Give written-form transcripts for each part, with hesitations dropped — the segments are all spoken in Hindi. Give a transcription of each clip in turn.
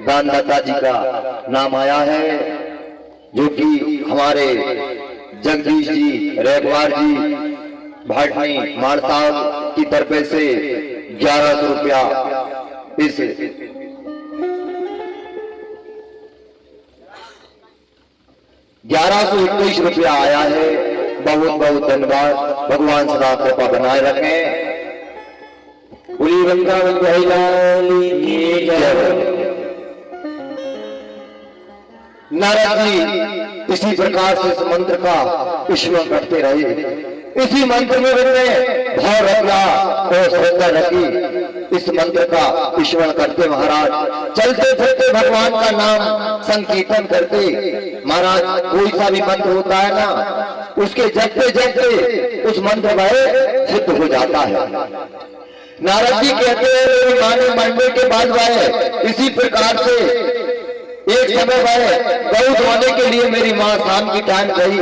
दानदाता जी का नाम आया है, जो कि हमारे जगदीश जी रेगवार जी भाटनी मारताल की तरफ से 1100 रुपया इस 1121 रुपया आया है। बहुत बहुत धन्यवाद। भगवान सदा कृपा बनाए रखें। बोली वृंदावन भाई लाल की जय। नारद जी इसी प्रकार से इस मंत्र का स्मरण करते रहे। इसी मंत्र में उन्होंने भाव रखा और श्रद्धा रखी। इस मंत्र का स्मरण करते महाराज चलते फिरते भगवान का नाम संकीर्तन करते। महाराज कोई सा भी मंत्र होता है ना, उसके जपते जपते उस मंत्र वह सिद्ध हो जाता है। नारद जी कहते हैं मेरी मां ने मरने के बाद वह इसी प्रकार से एक समय वह गौ धोने के लिए मेरी मां शाम की टाइम गई।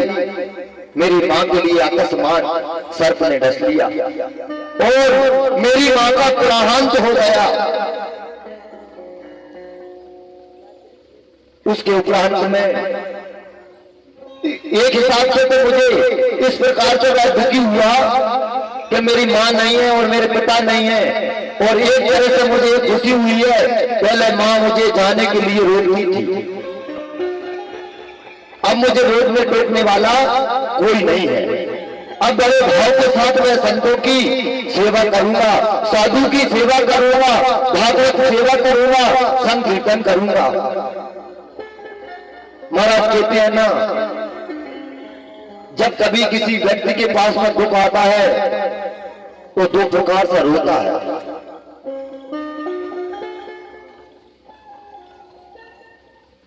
मेरी मां के लिए अकस्मात सर्प ने डस लिया और मेरी मां का प्राणांत हो गया। उसके उपरांत में एक हिसाब से तो मुझे इस प्रकार से वह दुखी हुआ कि मेरी मां नहीं है और मेरे पिता नहीं है, और एक तरह से मुझे खुशी हुई है पहले मां मुझे जाने के लिए रोकती थी, अब मुझे रोड में टोकने वाला कोई नहीं है। अब बड़े भाव के साथ मैं संतों की सेवा करूंगा, साधु की सेवा करूंगा, भागवत सेवा करूंगा, संकीर्तन करूंगा। महाराज कहते हैं ना, जब कभी किसी व्यक्ति के पास में दुख आता है तो दो प्रकार से रोता है।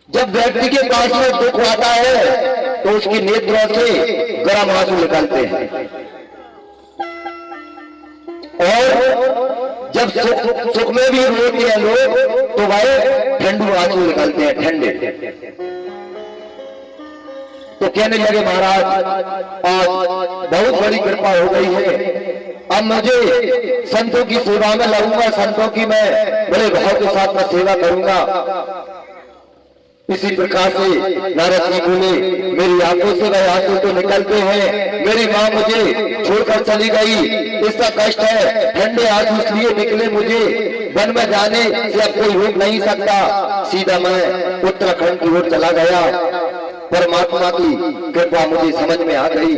जब व्यक्ति के पास में दुख आता है तो उसकी नेत्रों से गर्म आंसू निकलते हैं, और जब सुख में भी रोते हैं लोग तो वह ठंडू आंसू निकलते हैं, ठंडे। तो कहने लगे महाराज आज बहुत बड़ी कृपा हो गई है, अब मुझे संतों की सेवा में लगूंगा, संतों की मैं बड़े भाव के साथ में सेवा करूंगा। इसी प्रकार से नारद जी बोले मेरी आंखों से वह आंसू तो निकलते हैं, मेरी मां मुझे छोड़कर चली गई, इसका कष्ट है, ठंडे आंसू इसलिए निकले मुझे, वन में जाने से अब कोई रोक नहीं सकता। सीधा मैं उत्तराखंड की ओर चला गया। परमात्मा की कृपा मुझे समझ में आ गई।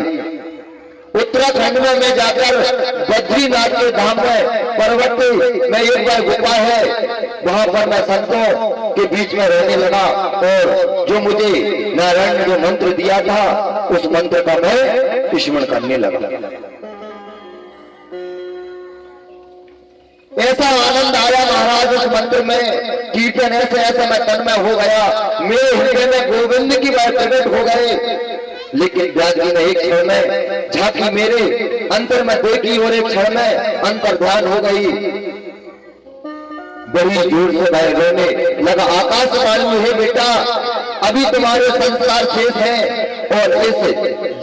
उत्तराखंड में मैं जाकर बद्रीनाथ के धाम में पर्वत में एक बार गुफा है, वहां पर मैं संतों के बीच में रहने लगा, और जो मुझे नारायण ने जो मंत्र दिया था उस मंत्र का मैं स्मरण करने लगा। ऐसा आनंद आया महाराज उस मंत्र में, कीर्तन ऐसे ऐसे मैं तन्मय हो गया, मेरे हृदय में गोविंद की बात प्रकट हो गए। लेकिन व्यास जी ने एक क्षण में झांकी मेरे अंतर में देखी और एक क्षण में अंतर ध्यान हो गई। बड़ी जोर से वह रोने लगा, आकाश वाणी है बेटा, अभी तुम्हारे संस्कार शेष है और इस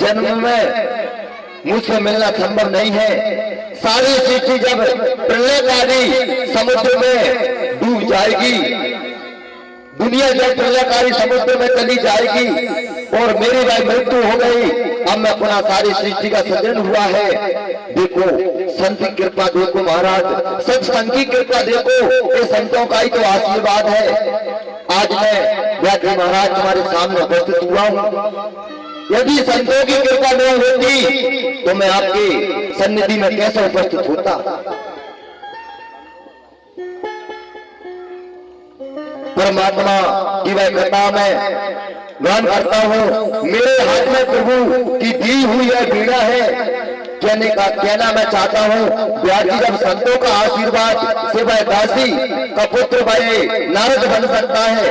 जन्म में मुझसे मिलना संभव नहीं है। सारी सृष्टि जब प्रलयकारी समुद्र में डूब जाएगी, दुनिया जब प्रलयकारी समुद्र में चली जाएगी और मेरी भाई मृत्यु हो गई, अब मैं अपना सारी सृष्टि का सृजन हुआ है। देखो संत की कृपा देखो महाराज, सत्संग की कृपा देखो, ये संतों का ही तो आशीर्वाद है। आज मैं व्यास महाराज तुम्हारे सामने उपस्थित हुआ हूँ। यदि संतों की कृपा नहीं होती तो मैं आपके सन्निधि में कैसे उपस्थित होता। परमात्मा की वह कृपा में गान करता हूँ। मेरे हाथ में प्रभु की दी हुई यह वीणा है। कहना मैं चाहता हूँ व्यास जी जब संतों का आशीर्वाद से वह दासी का पुत्र वह नारद बन सकता है।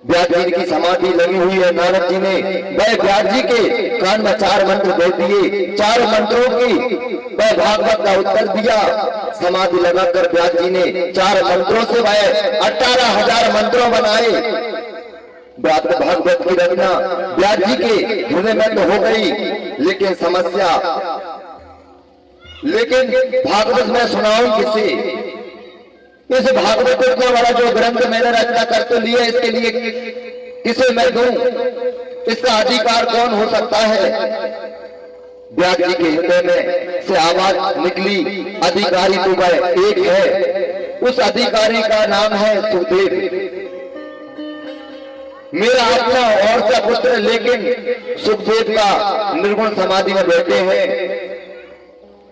व्यास जी की समाधि लगी हुई है, नारद जी ने वह व्यास जी के कान में 4 मंत्र दे दिए, 4 मंत्रों की वह भागवत का उत्तर दिया। समाधि लगाकर व्यास जी ने 4 मंत्रों से वह 18,000 मंत्रों बनाए। भागवत की रचना व्यास जी के हृदय में तो हो गई, लेकिन भागवत में सुनाऊं किसे? इस भागवत इतना बड़ा जो ग्रंथ मैंने रचना कर तो लिया, इसके लिए किसे मैं दूं? इसका अधिकार कौन हो सकता है? व्यास जी के हृदय में से आवाज निकली, अधिकारी तो वह एक है, उस अधिकारी का नाम है सुखदेव, मेरा अपना और सा पुत्र, लेकिन सुखदेव का निर्गुण समाधि में बैठे हैं।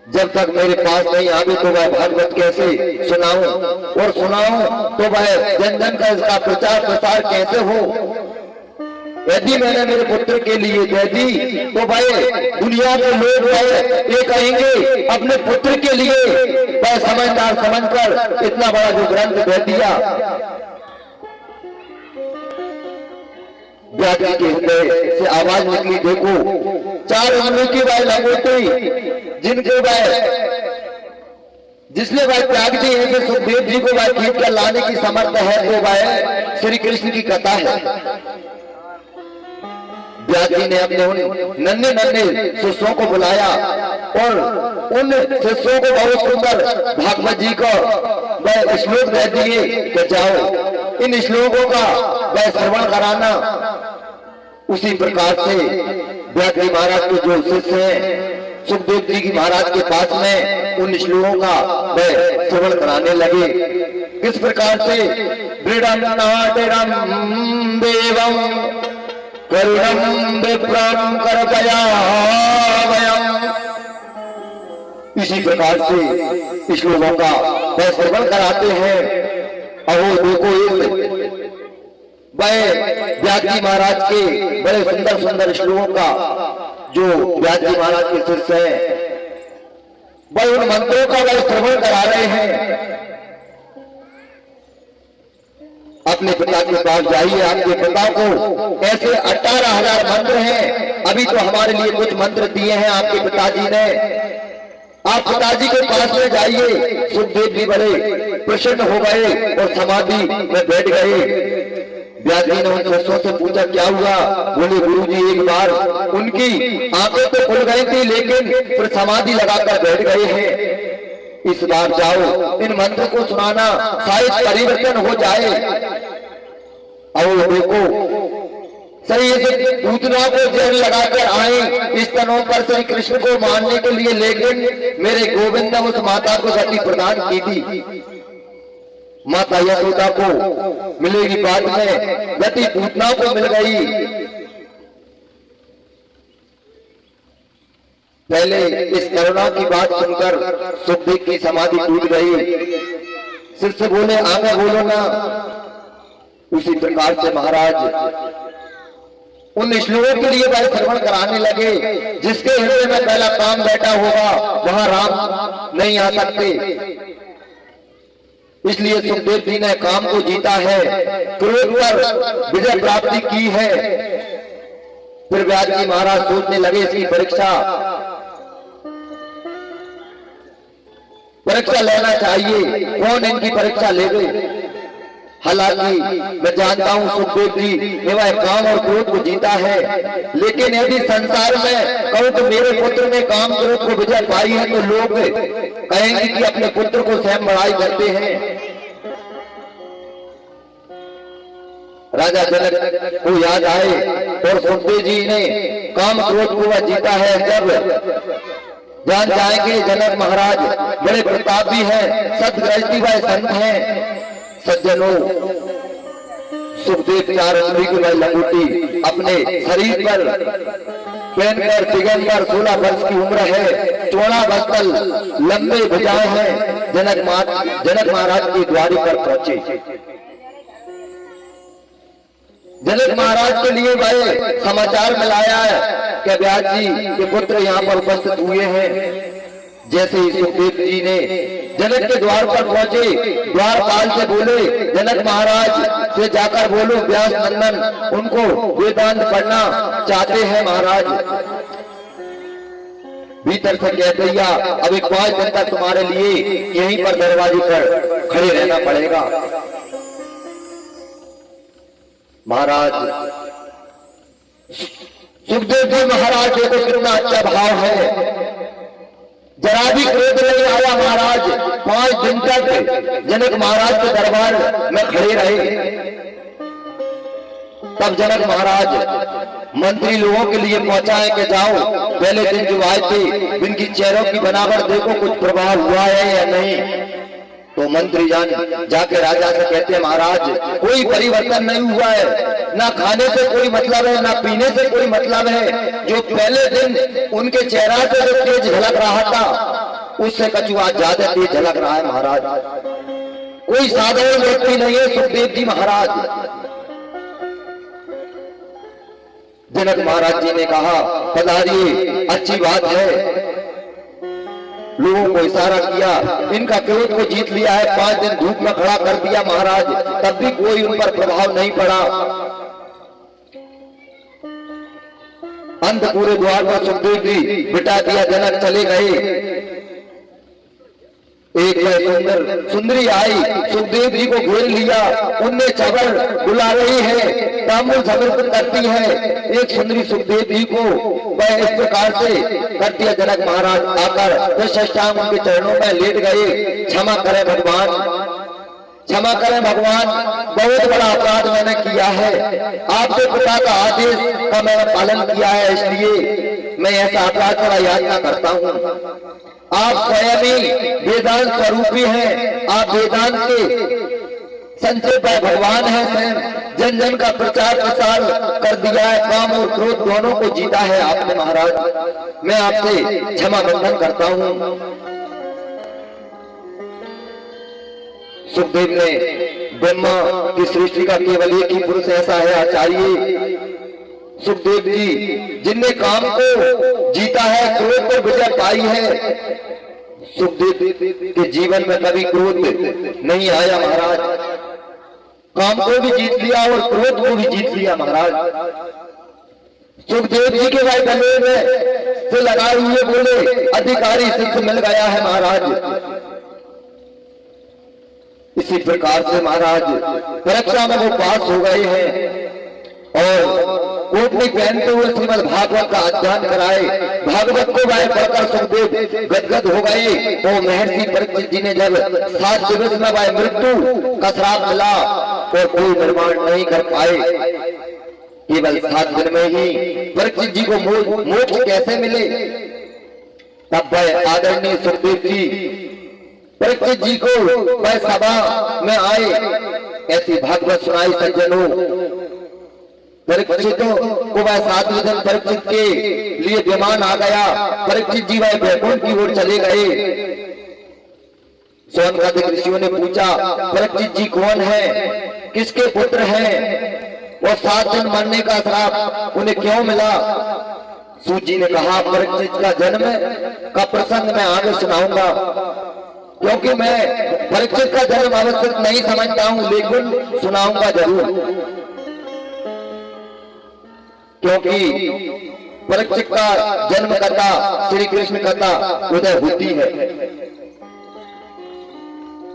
जब तक मेरे पास नहीं आवे तो वह भागवत कैसे सुनाऊं, और सुनाऊं तो वह जन जन का इसका प्रचार प्रसार कैसे हो? यदि मैंने मेरे पुत्र के लिए दे दी तो भाई दुनिया के लोग ये कहेंगे अपने पुत्र के लिए वह समझदार समझकर इतना बड़ा जो ग्रंथ दे दिया। व्यास जी के हृदय से आवाज निकली, देखो 4 उंगली की वह लंगोटी जिनको जिसने वह त्याग दी है, सुखदेव जी को वह खींच कर लाने की समर्थ है, तो वह श्री कृष्ण की कथा है। व्यास जी ने अपने उन नन्हे नन्हे शिष्यों को बुलाया और उन शिष्यों को बहुत सुंदर भागवत जी को वह श्लोक दे दिए कि जाओ इन श्लोकों का वह श्रवण कराना। उसी प्रकार से व्यास जी महाराज के जो शिष्य हैं सुखदेव जी की महाराज के पास में उन श्लोकों का वह श्रवण कराने लगे। किस प्रकार से? दृढ़ं नाटिरं देवं करुणं विप्रं कर्तयावयम्। इसी प्रकार से श्लोकों का वह श्रवण कराते हैं। अहो देखो इस वह व्यास जी महाराज के बड़े सुंदर सुंदर श्लोकों का जो व्यास जी महाराज के शिष्य हैं वह उन मंत्रों का वह श्रवण करा रहे हैं। अपने पिता के पास जाइए, आपके पिता को ऐसे 18,000 मंत्र हैं, अभी तो हमारे लिए कुछ मंत्र दिए हैं आपके पिताजी ने। आप पिताजी के पास में जाइए। सुखदेव जी बड़े प्रसन्न हो गए और समाधि में बैठ गए। व्यास जी ने उन शिष्यों से पूछा क्या हुआ? बोले गुरुजी एक बार उनकी आंखें तो खुल गई थी लेकिन फिर समाधि लगाकर बैठ गए हैं। इस बार जाओ इन मंत्र को सुनाना, शायद परिवर्तन हो जाए। और देखो सही से पूतना को जहर लगाकर आए स्तनों पर श्री कृष्ण को मारने के लिए, लेकिन मेरे गोविंद ने उस माता को गति प्रदान की थी। माता यशोदा को मिलेगी बाद में, गति पूतना को मिल गई। पहले इस करुणा की बात सुनकर सुखदेव की समाधि टूट गई। शिष्य बोले आगे बोलो ना। उसी प्रकार से महाराज उन श्लोकों के लिए वह श्रवण कराने लगे। जिसके हृदय में पहला काम बैठा होगा वहां राम नहीं आ सकते। इसलिए सुखदेव जी ने काम को जीता है, क्रोध पर विजय प्राप्ति की है। फिर व्यास जी महाराज सोचने लगे इसकी परीक्षा लेना चाहिए, कौन इनकी परीक्षा लेवे। हालांकि मैं जानता हूं सुखदेव जी ने वह काम और क्रोध को जीता है, लेकिन यदि संसार में कहूं तो मेरे पुत्र ने काम क्रोध को विजय पाई है तो लोग कहेंगे कि अपने पुत्र को स्वयं बड़ाई करते हैं। राजा जनक को याद आए और सुखदेव जी ने काम क्रोध को वह जीता है। जब जान जाएंगे जनक महाराज बड़े प्रतापी हैं, सदगृहस्थी वह संत हैं। सज्जनों सुखदेव 4 उंगली की वह लंगोटी अपने शरीर पर पहनकर दिगंबर 16 वर्ष की उम्र है, चौड़ा बस्तर, लंबे भुजाएं हैं, जनक महाराज की द्वारी पर पहुंचे। जनक महाराज के लिए वह समाचार मिलाया है कि व्यास जी के पुत्र यहाँ पर उपस्थित हुए हैं। जैसे ही सुखदेव जी ने जनक के द्वार पर पहुंचे, द्वारपाल से बोले जनक महाराज से जाकर बोलो व्यास नंदन उनको वेदांत पढ़ना चाहते हैं महाराज। भीतर से कह दिया अभी 5 दिन तक तुम्हारे लिए यहीं पर दरवाजे पर खड़े रहना पड़ेगा। महाराज सुखदेव जी महाराज देखो कितना अच्छा भाव है। जरा भी क्रोध नहीं आया महाराज। 5 दिन तक जनक महाराज के दरबार में खड़े रहे। तब जनक महाराज मंत्री लोगों के लिए पहुंचाए कि जाओ, पहले दिन जो आए थे इनकी चेहरों की बनावट देखो, कुछ प्रभाव हुआ है या नहीं। तो मंत्री जान जाके राजा से कहते हैं, महाराज कोई परिवर्तन नहीं हुआ है, ना खाने से कोई मतलब है, ना पीने से कोई मतलब है। जो पहले दिन उनके चेहरा से जो तेज झलक रहा था, उससे कछु आज ज्यादा तेज झलक रहा है महाराज। कोई साधारण व्यक्ति नहीं है सुखदेव जी महाराज। जनक महाराज जी ने कहा, पधारिए, अच्छी बात है। लोगों को इशारा किया, इनका क्रोध को जीत लिया है। 5 दिन धूप में खड़ा कर दिया महाराज, तब भी कोई उन पर प्रभाव नहीं पड़ा। अंतपुर द्वार पर सुखदेव जी बिठा दिया, जनक चले गए। एक सुंदरी आई, सुखदेव जी को घेर लिया, उनने चबर बुला रही है, तांबूल समर्पित करती है। एक सुंदरी सुखदेव जी को वह इस प्रकार से करती है। जनक महाराज आकर साष्टांग उनके चरणों में लेट गए। क्षमा करें भगवान, क्षमा करें भगवान, बहुत बड़ा अपराध मैंने किया है। आपके पिता का आदेश का मैंने पालन किया है, इसलिए मैं ऐसा अपराध का याचना करता हूँ। आप स्वयं ही वेदांत स्वरूपी हैं, आप वेदांत के संक्षेप भगवान है। स्वयं जन जन का प्रचार प्रसार कर दिया है, काम और क्रोध दोनों को जीता है आपने महाराज। मैं आपसे क्षमा बंधन करता हूँ। सुखदेव ने ब्रह्मा की सृष्टि का केवल एक ही पुरुष ऐसा है, आचार्य सुखदेव जी, जिनने काम को जीता है, क्रोध पर विजय पाई है। सुखदेव के जीवन में कभी क्रोध नहीं आया महाराज। काम को भी जीत लिया और क्रोध को भी जीत लिया महाराज। सुखदेव जी के भाई गले में से लगाए हुए बोले, अधिकारी सिद्ध मिल गया है महाराज। इसी प्रकार से महाराज परीक्षा में वो पास हो गए हैं और कोटनी पहनते हुए श्रीमद् भागवत का अध्ययन कराए। भागवत को वह पढ़कर सुखदेव गदगद हो गए। तो महर्षि परीक्षित जी ने जब 7 दिवस में वह मृत्यु का श्राप मिला और कोई निर्माण नहीं कर पाए, केवल 7 दिन में ही परीक्षित जी को मोक्ष कैसे मिले। तब वह आदरणीय सुखदेव जी परीक्षित जी को वह सभा में आए, ऐसी भागवत सुनाई सज्जनों। परीक्षितों को वह 7वें दिन परीक्षित के लिए विमान आ गया। परीक्षित जी वह वैकुंठ की ओर चले गए। सोनकादिक ऋषियों ने पूछा, परीक्षित जी कौन है, किसके पुत्र हैं और 7 दिन मरने का श्राप उन्हें क्यों मिला। सूत जी ने कहा, परीक्षित का जन्म का प्रसंग मैं आगे सुनाऊंगा, क्योंकि मैं परीक्षित का जन्म अवस्थित नहीं समझता हूं, लेकिन सुनाऊंगा जरूर। क्योंकि परीक्षित का जन्म कथा श्री कृष्ण कथा उदय होती है।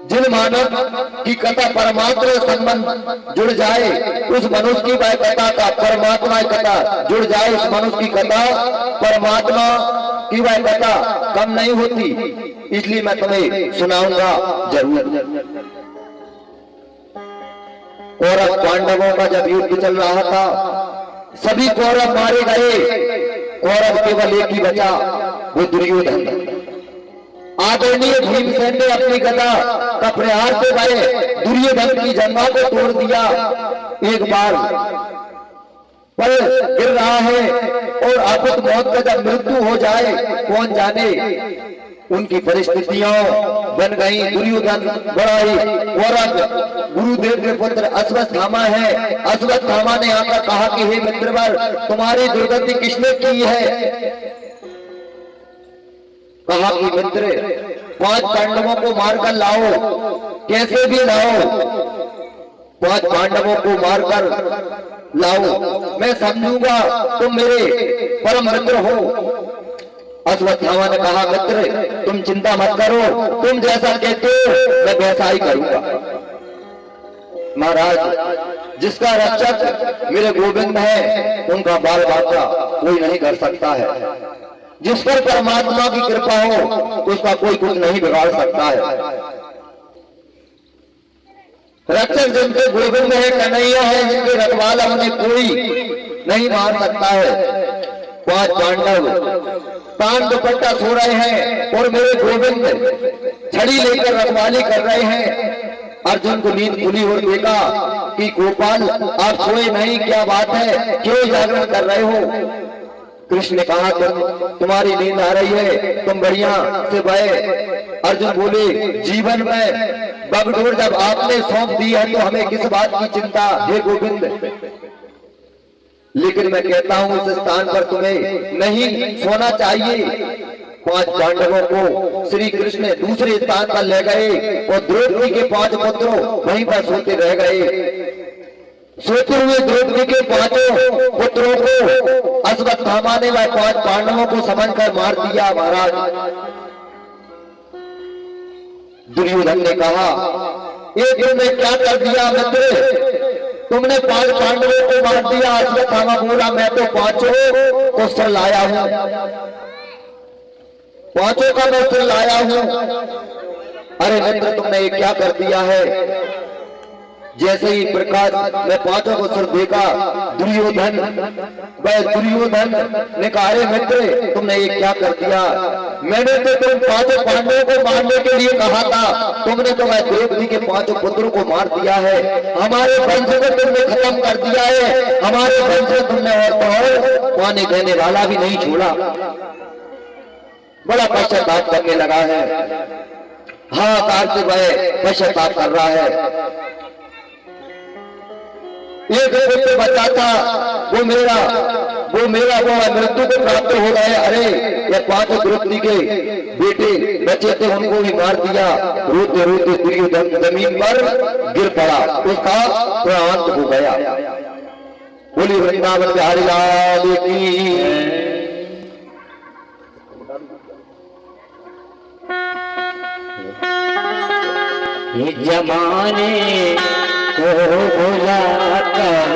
जिन मानव की कथा परमात्मा से संबंध जुड़ जाए, उस मनुष्य की वह कथा का परमात्मा की कथा जुड़ जाए, उस मनुष्य की कथा परमात्मा की वह कथा कम नहीं होती। इसलिए मैं तुम्हें सुनाऊंगा जरूर। कौरव पांडवों का जब युद्ध चल रहा था, सभी कौरव मारे गए, कौरव केवल एक ही बचा, वो दुर्योधन। आदरणीय भीमसेन ने अपनी गदा का प्रहार से भाई दुर्योधन की जंघा को तोड़ दिया। एक बार पर गिर रहा है और अद्भुत मौत का जब मृत्यु हो जाए, कौन जाने उनकी परिस्थितियां बन गई। दुर्योधन बड़ा ही कौरव गुरुदेव के पुत्र अश्वत्थामा है। अश्वत्थामा ने आकर कहा कि हे मित्रवर, तुम्हारी दुर्गति किसने की है। कहा कि मित्र, 5 पांडवों को मारकर लाओ, कैसे भी लाओ, 5 पांडवों को मारकर लाओ, मैं समझूंगा तुम मेरे परम मित्र हो। अश्वत्थामा ने कहा, मित्र तुम चिंता मत करो, तुम जैसा कहते हो मैं वैसा ही करूंगा। महाराज, जिसका रक्षक मेरे गोविंद है, उनका बाल बाचा कोई नहीं कर सकता है। जिस पर परमात्मा की कृपा हो तो उसका कोई कुछ नहीं बिगाड़ सकता है। रक्षक जिनके गोविंद है, कन्हैया है, जिनके रखवाला उन्हें कोई नहीं मार सकता है। 5 पांडव तान दुपट्टा सो रहे हैं और मेरे गोविंद छड़ी लेकर रखवाली कर रहे हैं। अर्जुन को नींद खुली और देखा कि गोपाल आप सोए नहीं, क्या बात है, क्यों जागरण कर रहे हो? कृष्ण ने कहा तुम्हारी नींद आ रही है, तुम बढ़िया से बहे। अर्जुन बोले जीवन में बगडोर जब आपने सौंप दी है तो हमें किस बात की चिंता हे गोविंद। लेकिन मैं कहता हूं इस स्थान पर तुम्हें नहीं सोना चाहिए। 5 पांडवों को श्री कृष्ण दूसरे स्थान पर ले गए और द्रौपदी के 5 पुत्रों वहीं पर सोते रह गए। सोते हुए द्रौपदी के 5 पुत्रों को अश्वत्थामा ने वह 5 पांडवों को समझकर मार दिया। महाराज दुर्योधन ने कहा ये तुमने क्या कर दिया मित्र, तुमने 5 पांडवों को मार दिया। अश्वत्थामा बोला मैं तो 5 को सिर लाया हूं, 5 का मैं सिर लाया हूं। अरे मित्र तुमने ये क्या कर दिया है? जैसे ही प्रकाश ने 5 को सिर देखा दुर्योधन ने कहा अरे मित्र तुमने ये क्या कर दिया? मैंने तो तुम 5 पांडवों को मारने के लिए कहा था, तुमने तो वह द्रौपदी के 5 पुत्रों को मार दिया है। हमारे वंश को तुमने खत्म कर दिया है, हमारे वंश में तुमने और तो और पाने देने वाला भी नहीं छोड़ा। बड़ा पश्चाताप करने लगा है, हाहाकार से वह पश्चाताप कर रहा है। एक पुत्र बचा था वो मेरा वो मृत्यु को प्राप्त हो गए। अरे ये 5 द्रौपदी के बेटे बचे थे उनको भी मार दिया। रोते रोते दुर्योधन जमीन पर गिर पड़ा, उसका प्राण हो गया। बोली वृंदावन बिहारी लाल की। ये जमाने को भुला कर